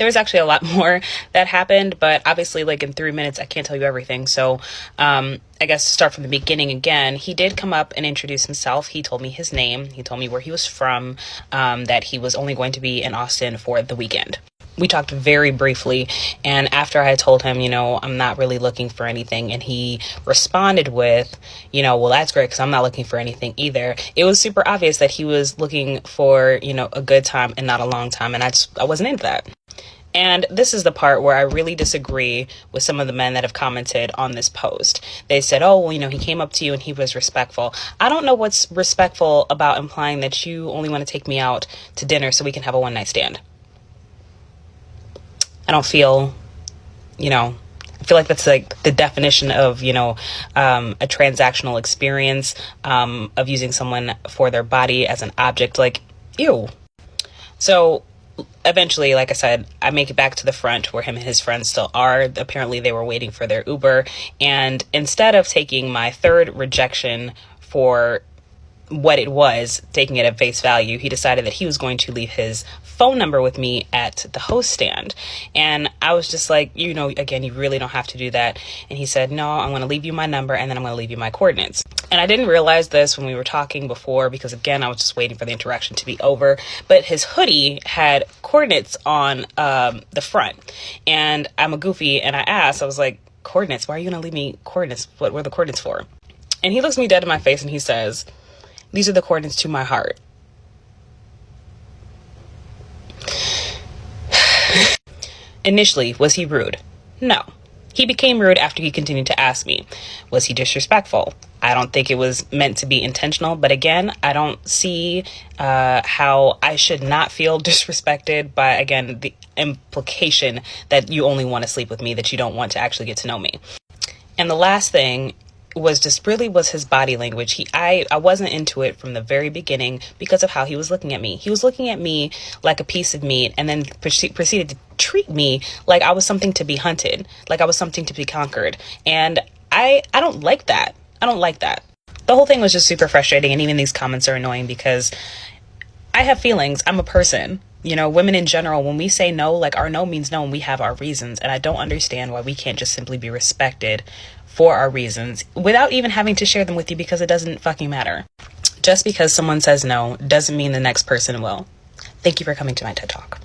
there was actually a lot more that happened, but obviously, like, in 3 minutes, I can't tell you everything. So, I guess to start from the beginning again, he did come up and introduce himself. He told me his name. He told me where he was from, that he was only going to be in Austin for the weekend. We talked very briefly, and after I told him, I'm not really looking for anything, and he responded with, well, that's great, because I'm not looking for anything either. It was super obvious that he was looking for, a good time and not a long time, and I wasn't into that. And this is the part where I really disagree with some of the men that have commented on this post. They said, oh, well, he came up to you and he was respectful. I don't know what's respectful about implying that you only want to take me out to dinner so we can have a one-night stand. I don't feel, I feel like that's like the definition of, a transactional experience, of using someone for their body as an object, like, ew. So eventually, like I said, I make it back to the front where him and his friends still are. Apparently they were waiting for their Uber. And instead of taking my third rejection for what it was, taking it at face value, he decided that he was going to leave his phone number with me at the host stand. And I was just like, again, you really don't have to do that. And he said, no, I'm going to leave you my number, and then I'm going to leave you my coordinates. And I didn't realize this when we were talking before, because again, I was just waiting for the interaction to be over. But his hoodie had coordinates on the front. And I'm a goofy, and I was like, coordinates? Why are you going to leave me coordinates? What were the coordinates for? And he looks me dead in my face and he says, these are the coordinates to my heart. Initially, was he rude? No. He became rude after he continued to ask me. Was he disrespectful? I don't think it was meant to be intentional, but again, I don't see how I should not feel disrespected by, again, the implication that you only want to sleep with me, that you don't want to actually get to know me. And the last thing was his body language. I wasn't into it from the very beginning because of how he was looking at me. He was looking at me like a piece of meat, and then proceeded to treat me like I was something to be hunted, like I was something to be conquered. And I don't like that. I don't like that. The whole thing was just super frustrating, and even these comments are annoying because I have feelings. I'm a person. Women in general, when we say no, like, our no means no, and we have our reasons. And I don't understand why we can't just simply be respected for our reasons without even having to share them with you, because it doesn't fucking matter. Just because someone says no doesn't mean the next person will. Thank you for coming to my TED Talk.